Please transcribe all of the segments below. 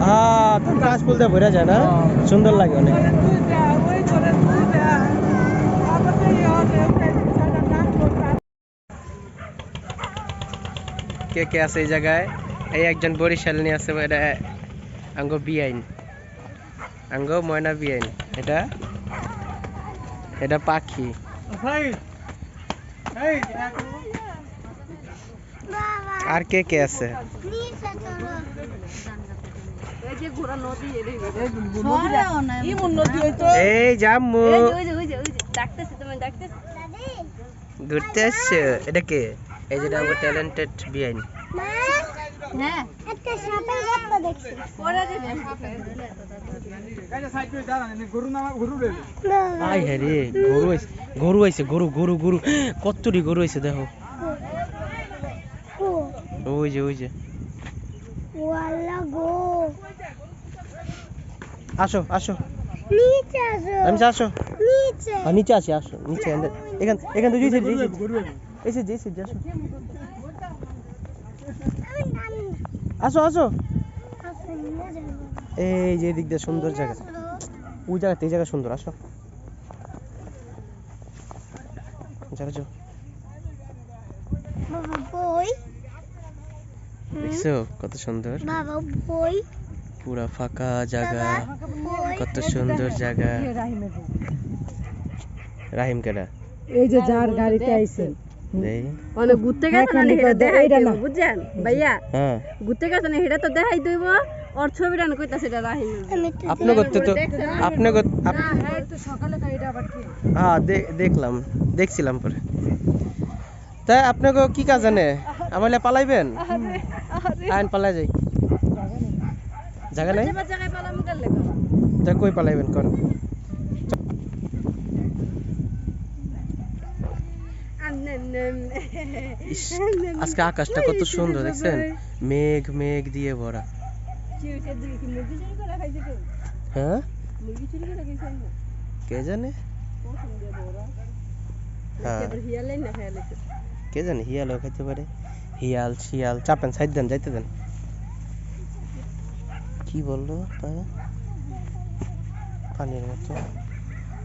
হ্যাঁ তখন কাশফুল দিয়ে ভরে যায় না, সুন্দর লাগে অনেক। কে কে আছে এই জায়গায়? এই একজন বরিশাল নিয়ে আছে, এটা আঙ্গ বিআইন, আঙ্গ ময়না বিআইন। এটা এটা পাখি। আর কে কে আছে? এই জাম্মু ঘুরতে আসছে। এটা কে? এই যে আমার ট্যালেন্টেড বিআইন। গরু আইছে, গরু গরু গরু কতটি গরু আইছে দেখো। ওই যে ওই যে আসো আসো নিচে আসো, নিচে আসি, আসো নিচে। এখান এখান থেকে আসো আসো। এই যে দিক দিয়ে সুন্দর জায়গা, ওই জায়গাতে, এই জায়গা সুন্দর। আসো দেখছো কত সুন্দর, পুরা ফাঁকা জায়গা, কত সুন্দর জায়গা। রাহিম কেডা? এই যে যার গাড়িতে আইছে মানে ঘুরতে গেছে না, এটা দেখাই দেব বুঝছেন ভাইয়া। হ্যাঁ ঘুরতে গেছে না, এটা তো দেখাই দেব। ওর ছবিটা না কইতাছে এটা রাহিম। আপনি করতে তো আপনি একটু সকালে তো এটা আবার কি? হ্যাঁ দেখলাম, দেখছিলাম পরে। তাই আপনাকে কি কাজ জানে? আমালে পালাইবেন? আইন পালাই যাই, জায়গা নাই। যা কই পালাইবেন কোন? আজকে আকাশটা কত সুন্দর দেখছেন, মেঘ মেঘ দিয়ে ভরা। হ্যাঁ কে জানে, কে জানে হিয়ালও খাইতে পারে। হিয়াল শিয়াল চাপেন, সাইড দেন, যাইতে দেন। কি বললো পানির মতো?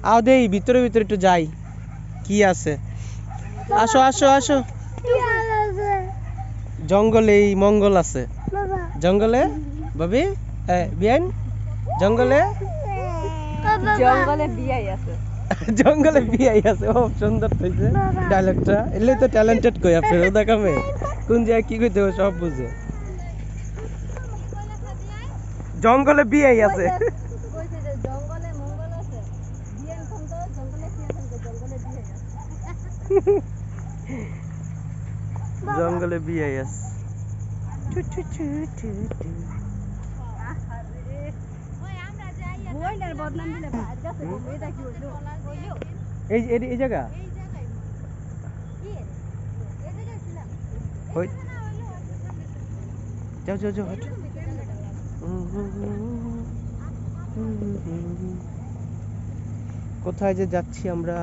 আও দেই ভিতরে ভিতরে একটু যাই, কি আছে? আসো আসো আসো। জঙ্গলে মঙ্গল আছে, জঙ্গলে ভাবি বিয়ান, জঙ্গলে জঙ্গলে বিয়াই আছে, জঙ্গলে বিয়াই আছে। ও সুন্দর হইছে ডায়লগটা, এলে তো ট্যালেন্টেড কই আপনি ওদা কামে, কোন জায়গায় কি কইতে হবে সব বুঝে। জঙ্গলে বিয়াই আছে, জঙ্গলে মঙ্গল আছে, বিয়ান খন্দ জঙ্গলে কি আছে, জঙ্গলে বিয়াই আছে, জঙ্গলে বিয়াই আছে। এই এই জায়গা যাও যাও যাও। কোথায় যে যাচ্ছি আমরা?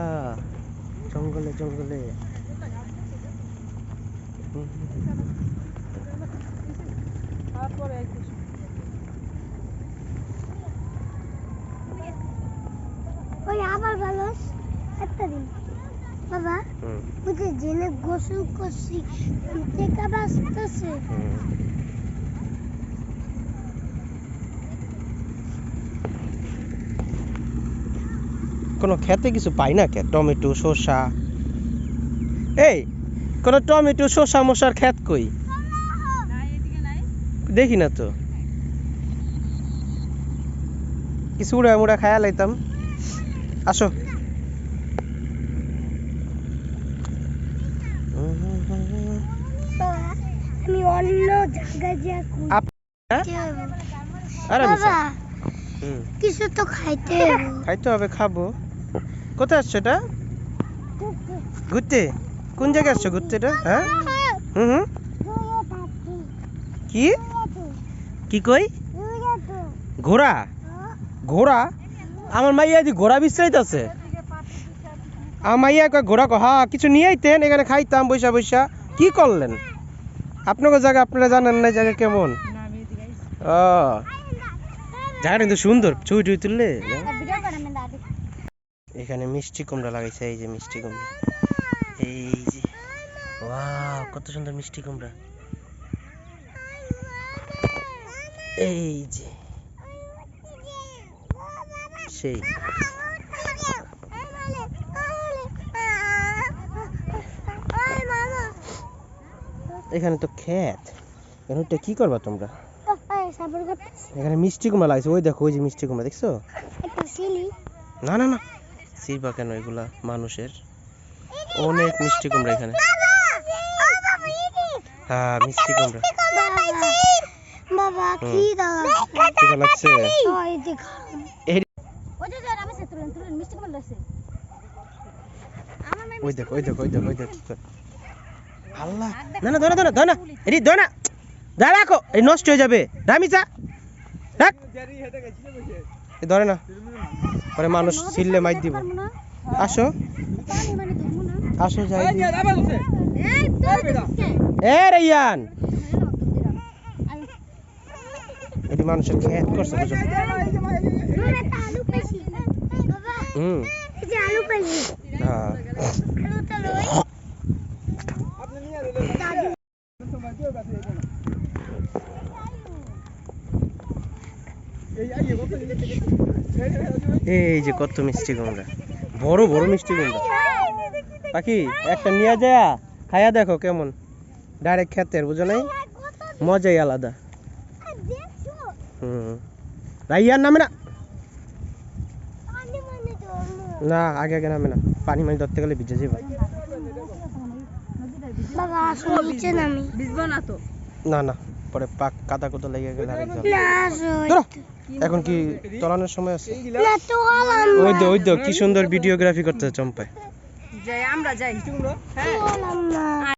জঙ্গলে জঙ্গলে। ওই আবার ভালো একটা দিন বাবা, বুঝে জেনে গোসল করছি, টেকা বাঁচতেছে। কোনো খেতে কিছু পাই না কে? টমেটো শসা, এই কোনো টমেটো শসা মশার খেত কই? দেখি না তো। কিছু উড়া মুড়া খায়া লাইতাম। আসো আমি অন্য জায়গায় বাবা কিছু তো খাইতে হবে, খাবো। কোথায় আসছো এটা? ঘুরতে? কোন জায়গায় আসছো ঘুরতে এটা? হ্যাঁ কি কি কই? ঘোড়া? ঘোড়া? আমার মাইয়া দি ঘোড়া বিশ্রাইতেছে। আমার মাইয়া কয় ঘোড়া, হ্যাঁ কিছু নিয়ে আইতেন, এখানে খাইতাম বৈশা বৈশা। কি করলেন? আপনাকে জায়গা আপনারা জানেন না জায়গা কেমন? ও জায়গাটা কিন্তু সুন্দর, ছবি টবি তুললে না? এখানে মিষ্টি কুমড়া লাগাইছে, এই যে মিষ্টি কুমড়া, এই যে ওয়াও কত সুন্দর মিষ্টি কুমড়া, এই যে সেই এখানে তো ক্ষেত, এখানে কি করবা তোমরা? এখানে মিষ্টি কুমড়া লাগাইছে, ওই দেখো ওই যে মিষ্টি কুমড়া দেখছো? না না না সিরবা কেন, এগুলা মানুষের, অনেক মিষ্টি কুমড়া এখানে। হ্যাঁ মিষ্টি কুমড়া। বাবা কি খিদা লাগছে? ওই দেখো ওই দেখো ওই দেখো ওই দেখো। আল্লাহ, না না ধরে ধরে ধরে না, এটি ধরে না, যা রাখো, এই নষ্ট হয়ে যাবে, দামি চা দেখ, ধরে না, পরে মানুষ ছিললে মাইর দিব। আসো আসো যাই, এ রাইয়ান, এটি মানুষের খেত করছে বুঝো। হুম হ্যাঁ এই যে কত মিষ্টি কুমড়া, বড় বড় মিষ্টি কুমড়া। পাখি একটা নিয়ে যায় খাইয়া দেখো কেমন, ডাইরেক্ট খেতের, বুঝো নাই, মজাই আলাদা। রাইয়ার নামে না, না আগে আগে নামে না, পানি মানি ধরতে গেলে ভিজে যাবে। বাবা আসো নিচে নামি, ভিজবো না তো? না না পরে পাক কাদা কোদা লেগে গেলে আরেক ঝামেলা। না আসো, ধরো, এখন কি তলানোর সময় আছে? না তো হলাম ওই তো কি সুন্দর ভিডিওগ্রাফি করতেছে চম্পায়। যাই আমরা যাই। হলাম না।